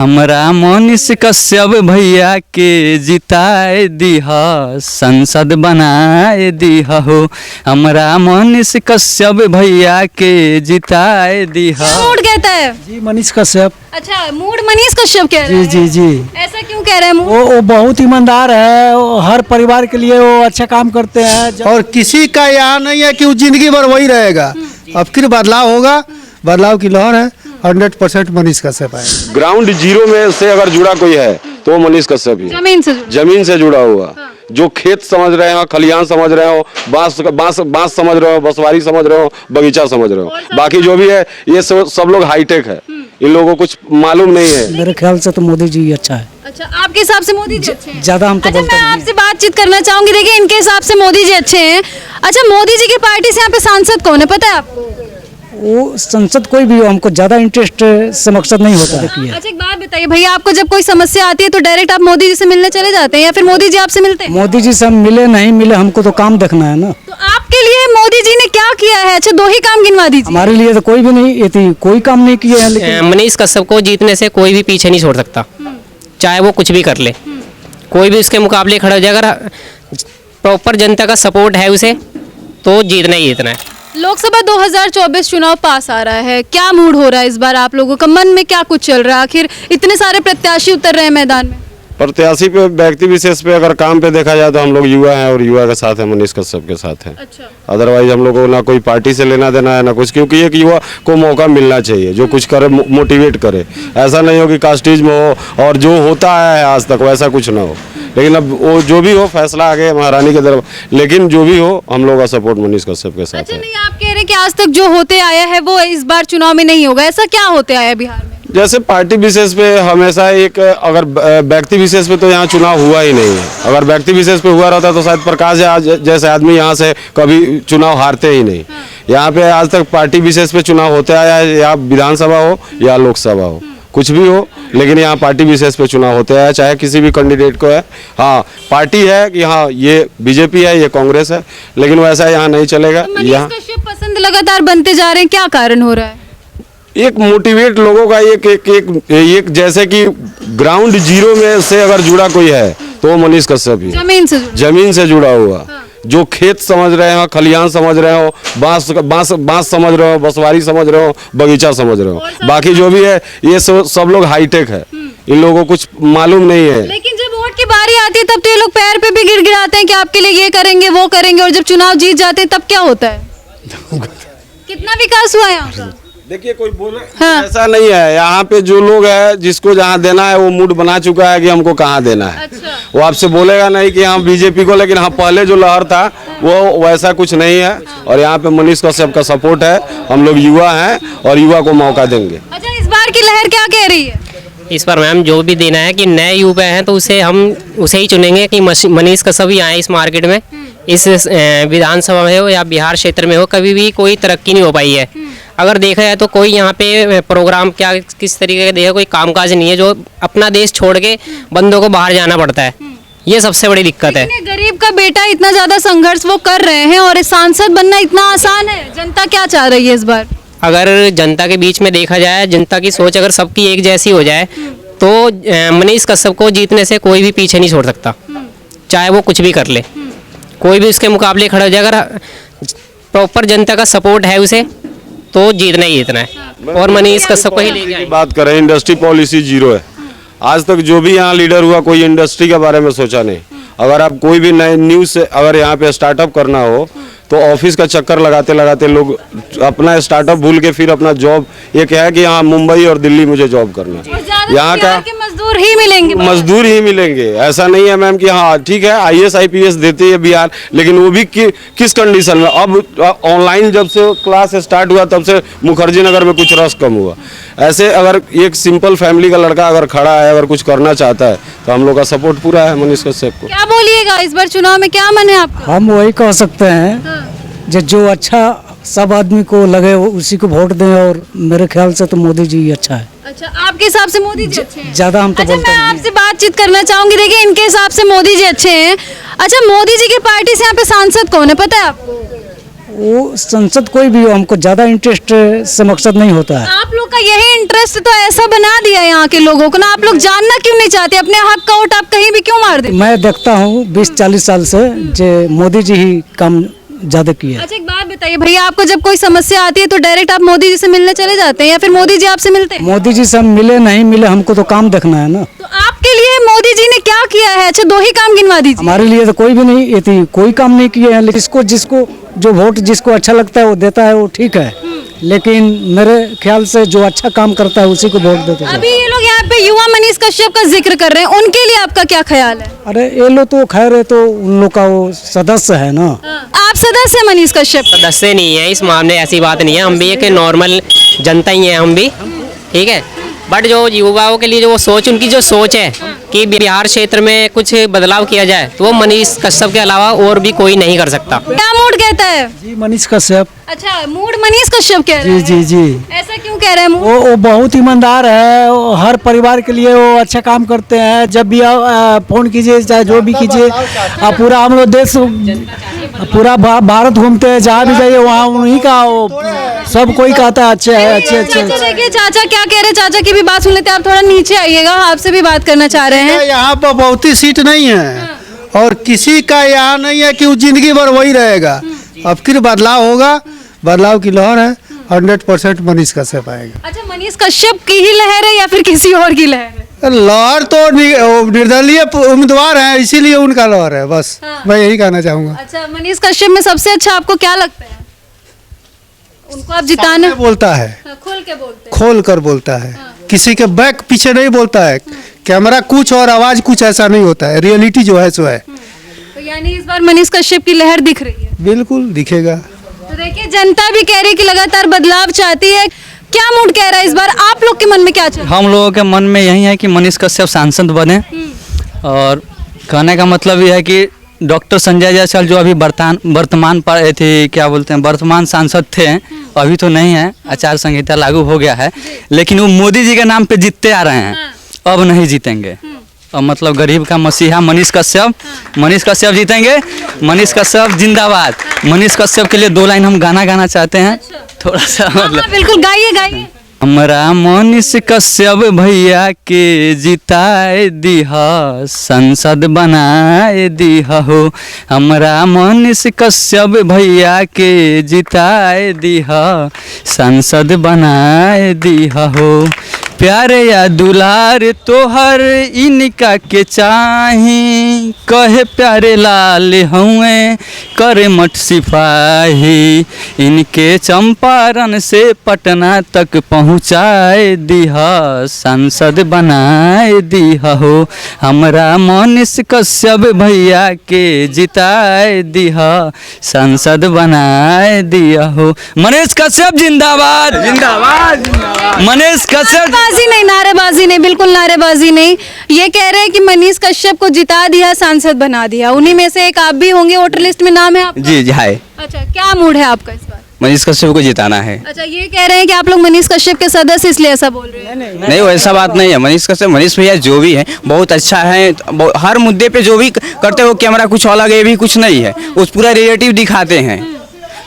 हमरा मनीष कश्यप भैया के जिताए दिहा, संसद बनाए दिहा हो। हमरा मनीष कश्यप भैया के जिताए दिहा। मूड कहता है जी मनीष कश्यप। अच्छा, मूड मनीष कश्यप कह रहे हैं। जी जी जी। ऐसा क्यों कह रहे हैं? वो बहुत ईमानदार है, वो हर परिवार के लिए वो अच्छा काम करते हैं। और किसी का यहाँ नहीं है कि वो जिंदगी भर वही रहेगा। अब फिर बदलाव होगा, बदलाव की लहर है। 100% मनीष कश्यप है। ग्राउंड जीरो में से अगर जुड़ा कोई है तो मनीष कश्यप ही है। जमीन से जुड़ा हुआ। हाँ। जो खेत समझ रहे हो, खलियान समझ रहे हो, बांस समझ रहे हो, बसवारी समझ रहे हो, बगीचा समझ रहे हो, बाकी जो भी है ये सब लोग हाईटेक है। इन लोगों को कुछ मालूम नहीं है। मेरे ख्याल से तो मोदी जी अच्छा है। अच्छा, आपके हिसाब से मोदी जी अच्छे हैं? ज्यादा हम तो अच्छा, मैं आपसे बातचीत करना चाहूंगी। देखिए, इनके हिसाब से मोदी जी अच्छे हैं। अच्छा, मोदी जी की पार्टी से यहाँ पे सांसद कौन है, पता है आपको? वो संसद कोई भी हो, हमको ज्यादा इंटरेस्ट से मकसद नहीं होता। अच्छा, एक बात बताइए भैया, आपको जब कोई समस्या आती है तो डायरेक्ट आप मोदी जी से मिलने चले जाते हैं या फिर मोदी जी आपसे मिलते हैं? मोदी जी से हम मिले नहीं मिले, हमको तो काम देखना है ना। तो आपके लिए मोदी जी ने क्या किया है? अच्छा, 2 ही काम गिनवा दीजिए। हमारे लिए तो कोई भी नहीं, ये थी कोई काम नहीं किया है। लेकिन मनीष कश्यप को जीतने से कोई भी पीछे नहीं छोड़ सकता, चाहे वो कुछ भी कर ले। कोई भी उसके मुकाबले खड़ा हो जाए, अगर प्रॉपर जनता का सपोर्ट है उसे, तो जीतना ही जीतना है। लोकसभा 2024 चुनाव पास आ रहा है, क्या मूड हो रहा है इस बार आप लोगों का? मन में क्या कुछ चल रहा है? आखिर इतने सारे प्रत्याशी उतर रहे हैं मैदान में। प्रत्याशी पे, व्यक्ति विशेष पे अगर काम पे देखा जाए तो हम लोग युवा हैं और युवा के साथ है, मनीष कश्यप के साथ है। अच्छा। अदरवाइज हम लोग को ना कोई पार्टी से लेना देना है ना कुछ, क्योंकि एक युवा को मौका मिलना चाहिए जो कुछ करे, मोटिवेट करे। ऐसा नहीं हो कि कास्टिज में हो और जो होता है आज तक वैसा कुछ ना हो। लेकिन अब वो जो भी हो, फैसला आगे महारानी के तरफ, लेकिन जो भी हो हम लोग का सपोर्ट मनीष कश्यप के साथ है। अच्छा, नहीं, आप कह रहे हैं कि आज तक जो होते आया है वो इस बार चुनाव में नहीं होगा, ऐसा क्या होते आया बिहार में? जैसे पार्टी विशेष पे हमेशा एक, अगर व्यक्ति विशेष पे तो यहाँ चुनाव हुआ ही नहीं है। अगर व्यक्ति विशेष पे हुआ रहता तो शायद प्रकाश जैसे आदमी यहाँ से कभी चुनाव हारते ही नहीं। यहाँ पे आज तक पार्टी विशेष पे चुनाव होते आया है, या विधानसभा हो या लोकसभा हो, कुछ भी हो, लेकिन यहाँ पार्टी विशेष पे चुनाव होते हैं, चाहे किसी भी कैंडिडेट को है। हाँ, पार्टी है कि हाँ ये बीजेपी है, ये कांग्रेस है, लेकिन वैसा यहाँ नहीं चलेगा। यहाँ पसंद लगातार बनते जा रहे हैं, क्या कारण हो रहा है? एक मोटिवेट लोगों का एक जैसे कि ग्राउंड जीरो में से अगर जुड़ा कोई है तो वो मनीष कश्यप ही। जमीन से जुड़ा हुआ। हाँ। जो खेत समझ रहे हो, खलियान समझ रहे हो, बांस समझ रहे हो, बसवारी समझ रहे हो, बगीचा समझ रहे हो, बाकी जो भी है ये सब लोग हाईटेक है। इन लोगों को कुछ मालूम नहीं है। लेकिन जब वोट की बारी आती है तब तो ये लोग पैर पे भी गिड़गिड़ाते हैं कि आपके लिए ये करेंगे वो करेंगे, और जब चुनाव जीत जाते हैं तब क्या होता है? कितना विकास हुआ है यहाँ का? देखिए, कोई बोले हाँ। ऐसा नहीं है। यहाँ पे जो लोग है, जिसको जहाँ देना है वो मूड बना चुका है कि हमको कहाँ देना है। अच्छा। वो आपसे बोलेगा नहीं कि हाँ बीजेपी को, लेकिन हाँ पहले जो लहर था वो वैसा कुछ नहीं है। और यहाँ पे मनीष कश्यप का सपोर्ट है, हम लोग युवा हैं और युवा को मौका देंगे। अच्छा, इस बार की लहर क्या कह रही है? इस पर मैम जो भी देना है कि नए युवा हैं तो उसे ही चुनेंगे कि मनीष कश्यप ही आए इस मार्केट में। इस विधानसभा में हो या बिहार क्षेत्र में हो, कभी भी कोई तरक्की नहीं हो पाई है। अगर देखा जाए तो कोई यहाँ पे प्रोग्राम क्या किस तरीके का देखा, कोई कामकाज नहीं है। जो अपना देश छोड़ के बंदों को बाहर जाना पड़ता है, ये सबसे बड़ी दिक्कत है। गरीब का बेटा इतना ज्यादा संघर्ष वो कर रहे हैं और सांसद बनना इतना आसान है। जनता क्या चाह रही है इस बार? अगर जनता के बीच में देखा जाए, जनता की सोच अगर सबकी एक जैसी हो जाए तो मनीष कश्यप को जीतने से कोई भी पीछे नहीं छोड़ सकता, चाहे वो कुछ भी कर ले। कोई भी उसके मुकाबले खड़ा हो जाए, अगर प्रॉपर जनता का सपोर्ट है उसे, तो जीतना ही जीतना है। और मनीष कश्यप को ही लेके आए। बात करें, इंडस्ट्री पॉलिसी जीरो है। आज तक जो भी यहाँ लीडर हुआ, कोई इंडस्ट्री के बारे में सोचा नहीं। अगर आप कोई भी नए न्यूज़ से अगर यहाँ पे स्टार्टअप करना हो तो ऑफिस का चक्कर लगाते लगाते लोग अपना स्टार्टअप भूल के फिर अपना जॉब, ये क्या है कि यहाँ मुंबई और दिल्ली मुझे जॉब करना है, यहाँ का मजदूर ही मिलेंगे। ऐसा नहीं है मैम कि हाँ ठीक है IAS IPS देती है बिहार, लेकिन वो भी किस कंडीशन में। अब ऑनलाइन जब से क्लास स्टार्ट हुआ तब से मुखर्जी नगर में कुछ रस कम हुआ। ऐसे अगर एक सिंपल फैमिली का लड़का अगर खड़ा है, अगर कुछ करना चाहता है तो हम लोग का सपोर्ट पूरा है मनीष कश्यप को। क्या बोलिएगा इस बार चुनाव में, क्या मन है आपका? हम वही कह सकते हैं जो अच्छा सब आदमी को लगे उसी को वोट दें, और मेरे ख्याल से तो मोदी जी अच्छा है। अच्छा, आपके हिसाब से मोदी जी अच्छे हैं? ज्यादा हम तो अच्छा, मैं आपसे बातचीत करना चाहूंगी। देखिए, इनके हिसाब से मोदी जी अच्छे हैं। अच्छा, मोदी जी की पार्टी से यहाँ पे सांसद कौन है, पता है आपको? वो संसद कोई भी हो, हमको ज़्यादा इंटरेस्ट से मकसद नहीं होता है। आप लोग का यही इंटरेस्ट तो ऐसा बना दिया यहाँ के लोगों को ना, आप लोग जानना क्यों नहीं चाहते? अपने हक का वोट आप कहीं भी क्यों मार देते? मैं देखता हूँ 20-40 साल से जे मोदी जी ही काम ज़्यादा किए। अच्छा एक बात बताइए भैया, आपको जब कोई समस्या आती है तो डायरेक्ट आप मोदी जी से मिलने चले जाते हैं या फिर मोदी जी आपसे मिलते हैं? मोदी जी से हम मिले नहीं मिले, हमको तो काम देखना है ना। तो आपके लिए मोदी जी ने क्या किया है? अच्छा 2 ही काम गिनवा दीजिए। हमारे लिए तो कोई भी नहीं, ये थी कोई काम नहीं किए हैं, लेकिन जिसको जिसको जो वोट जिसको अच्छा लगता है वो देता है, वो ठीक है। लेकिन मेरे ख्याल से जो अच्छा काम करता है उसी को वोट देते हैं। अभी ये लोग यहाँ पे युवा मनीष कश्यप का जिक्र कर रहे हैं, उनके लिए आपका क्या ख्याल है? अरे ये लोग तो खैर है, तो उन लोग का वो सदस्य है ना। आप सदस्य हैं मनीष कश्यप? सदस्य नहीं है इस मामले, ऐसी बात नहीं है। हम भी एक नॉर्मल जनता ही है हम भी, ठीक है। बट जो युवाओं के लिए जो वो सोच, उनकी जो सोच है कि बिहार क्षेत्र में कुछ बदलाव किया जाए, तो वो मनीष कश्यप के अलावा और भी कोई नहीं कर सकता। क्या मूड कहता है? जी मनीष कश्यप। अच्छा मूड मनीष कश्यप कह रहे हैं? जी जी जी। ऐसा क्यों कह रहे हैं मूड? वो बहुत ईमानदार है, वो हर परिवार के लिए वो अच्छा काम करते हैं। जब भी फोन कीजिए चाहे जो भी कीजिए, पूरा हम लोग देश पूरा भारत घूमते हैं, जहाँ भी जाइए वहाँ उन्हीं का वो सब कोई कहता है अच्छे है, अच्छे अच्छे। चाचा देखिए चाचा क्या कह रहे हैं, चाचा की भी बात सुन लेते हैं। आप थोड़ा नीचे आइएगा, आपसे भी बात करना चाह रहे हैं। यहाँ पर बहुत ही सीट नहीं है और किसी का यहाँ नहीं है कि वो जिंदगी भर वही रहेगा। अब फिर बदलाव होगा, बदलाव की लहर है, 100% मनीष कश्यप आएगा। अच्छा मनीष कश्यप की ही लहर है या फिर किसी और की लहर है? लहर तो निर्दलीय उम्मीदवार है, इसीलिए उनका लहर है, बस मैं यही कहना चाहूँगा। अच्छा मनीष कश्यप में सबसे अच्छा आपको क्या लगता है? उनको आप जिताने बोलता है, खोल के बोलते हैं। खोल कर बोलता है, किसी के बैक पीछे नहीं बोलता है। कैमरा कुछ और आवाज कुछ ऐसा नहीं होता है, रियलिटी जो है सो है। तो यानी इस बार मनीष कश्यप की लहर दिख रही है? बिल्कुल दिखेगा। तो देखिए जनता भी कह रही है कि लगातार बदलाव चाहती है। क्या मूड कह रहा है इस बार? आप लोग के मन में क्या चल रहा है? हम लोगों के मन में यही है कि मनीष कश्यप सांसद बने। और कहने का मतलब ये है कि डॉक्टर संजय जायसवाल जो अभी वर्तमान पर थे, क्या बोलते हैं, वर्तमान सांसद थे, अभी तो नहीं है, आचार संहिता लागू हो गया है, लेकिन वो मोदी जी के नाम पे जीतते आ रहे हैं। अब नहीं जीतेंगे। अब मतलब गरीब का मसीहा मनीष कश्यप जीतेंगे। मनीष कश्यप जिंदाबाद। मनीष कश्यप के लिए 2 लाइन हम गाना गाना चाहते हैं, थोड़ा सा मतलब। बिल्कुल गाइए गाइए। हमरा मनीष कश्यप भैया के जिताए दिहा, संसद बनाए दिहा हो। हमरा मनीष कश्यप भैया के जिताए दिहा, संसद बनाए दिहा हो। प्यारे या दुलार तोहर इनका के चाही, कहे प्यारे लाल हुए करे मठ सिपाही। इनके चंपारण से पटना तक पहुँचाए दिहा, सांसद बनाए दिहा हो। हमरा मनीष कश्यप भैया के जिताए दिहा, सांसद बनाए दिया हो। मनीष कश्यप जिंदाबाद जिंदाबाद जिंदाबाद। मनीष कश्यप नारेबाजी नहीं, बिल्कुल नारेबाजी नहीं। ये कह रहे हैं कि मनीष कश्यप को जिता दिया, सांसद बना दिया। उन्हीं में से एक आप भी होंगे, वोटर लिस्ट में नाम है आपका? जी जी है। अच्छा क्या मूड है आपका इस बार? मनीष कश्यप को जिताना है। अच्छा ये कह रहे हैं कि आप लोग मनीष कश्यप के सदस्य इसलिए ऐसा बोल रहे हैं? नहीं वैसा बात नहीं है। मनीष भैया जो भी है बहुत अच्छा है, हर मुद्दे पे जो भी करते हो कैमरा कुछ अलग है भी कुछ नहीं है, उस पूरा रिलेटिव दिखाते हैं।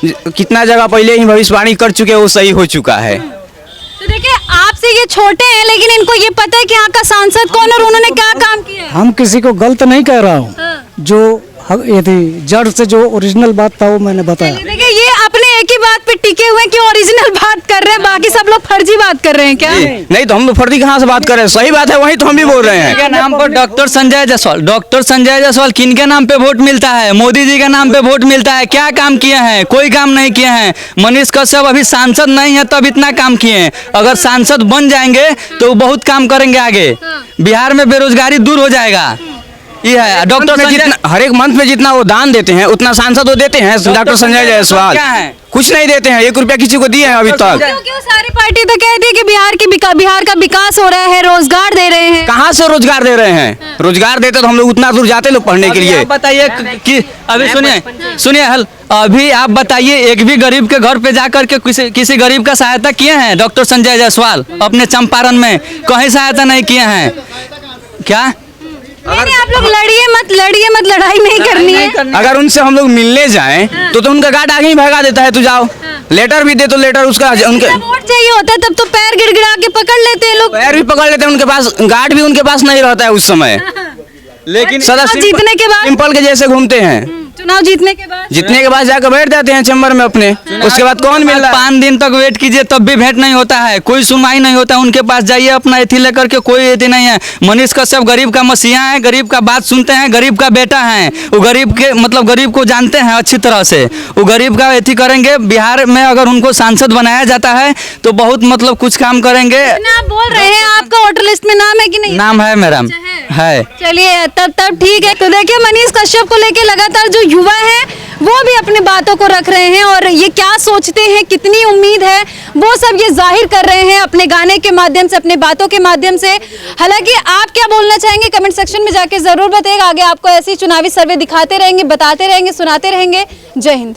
कितना जगह पहले ही भविष्यवाणी कर चुके हैं, वो सही हो चुका है। तो देखिए आपसे ये छोटे हैं लेकिन इनको ये पता है कि यहाँ का सांसद कौन और उन्होंने क्या काम किया है। हम किसी को गलत नहीं कह रहा हूँ, जो ये थी जड़ से जो ओरिजिनल बात था वो मैंने बताया। देखिए ये अपने एक ही बात पे टिके हुए हैं कि ओरिजिनल बात कर रहे हैं, बाकी सब लोग फर्जी बात कर रहे हैं क्या? नहीं तो हम लोग फर्जी कहाँ से बात कर रहे हैं, सही बात है वही तो हम भी बोल रहे हैं। नाम पर डॉक्टर संजय जायसवाल किन के नाम पे वोट मिलता है? मोदी जी के नाम पे वोट मिलता है। क्या काम किए हैं? कोई काम नहीं किए हैं। मनीष कश्यप अभी सांसद नहीं है तब इतना काम किए हैं, अगर सांसद बन जाएंगे तो बहुत काम करेंगे आगे। बिहार में बेरोजगारी दूर हो जाएगा। ये है डॉक्टर संजय, हर एक मंथ में जितना वो दान देते हैं उतना सांसद वो देते हैं। डॉक्टर संजय जायसवाल क्या है? कुछ नहीं देते हैं, 1 रुपया किसी को दिए हैं अभी तक। क्यों सारी पार्टी तो कहती है कि बिहार का विकास हो रहा है, रोजगार दे रहे हैं। कहाँ से रोजगार दे रहे हैं? रोजगार देते तो हम लोग उतना दूर जाते लोग पढ़ने के लिए। आप बताइए कि अभी सुनिए हल, अभी आप बताइए एक भी गरीब के घर पे जाकर के किसी गरीब का सहायता किए हैं डॉक्टर संजय जायसवाल? अपने चंपारण में कहीं सहायता नहीं किए हैं क्या? नहीं, आप लोग लड़िए मत, लड़ाई नहीं करनी है। अगर उनसे हम लोग मिलने जाएं तो उनका गार्ड आगे ही भगा देता है, तू जाओ। लेटर भी दे तो लेटर उसका उनके जब वोट चाहिए होता है तब तो पैर गिड़गिड़ा के पकड़ लेते हैं लोग। पैर भी पकड़ लेते हैं, उनके पास गार्ड भी उनके पास नहीं रहता है उस समय। लेकिन सदा जीतने के बाद सिंपल के जैसे घूमते हैं। चुनाव जीतने के बाद जितने के बाद जाकर बैठ जाते हैं चैम्बर में अपने, उसके बाद कौन मिल रहा है? 5 दिन तक वेट कीजिए तब भी भेंट नहीं होता है, कोई सुनवाई नहीं होता है। उनके पास जाइए अपना एथी लेकर के, कोई एथी नहीं है। मनीष कश्यप गरीब का मसीहा है, गरीब का बात सुनते हैं, गरीब का बेटा है। वो गरीब के मतलब गरीब को जानते हैं अच्छी तरह से। वो गरीब का एथी करेंगे। बिहार में अगर उनको सांसद बनाया जाता है तो बहुत मतलब कुछ काम करेंगे। आप बोल रहे हैं, आपका वोटर लिस्ट में नाम है कि नहीं? नाम है मेरा, है। चलिए तब ठीक है। तो देखिए मनीष कश्यप को लेके लगातार जो युवा है वो भी अपनी बातों को रख रहे हैं और ये क्या सोचते हैं, कितनी उम्मीद है, वो सब ये जाहिर कर रहे हैं अपने गाने के माध्यम से, अपने बातों के माध्यम से। हालांकि आप क्या बोलना चाहेंगे कमेंट सेक्शन में जाके जरूर बताइएगा। आगे आपको ऐसी चुनावी सर्वे दिखाते रहेंगे, बताते रहेंगे, सुनाते रहेंगे। जय हिंद।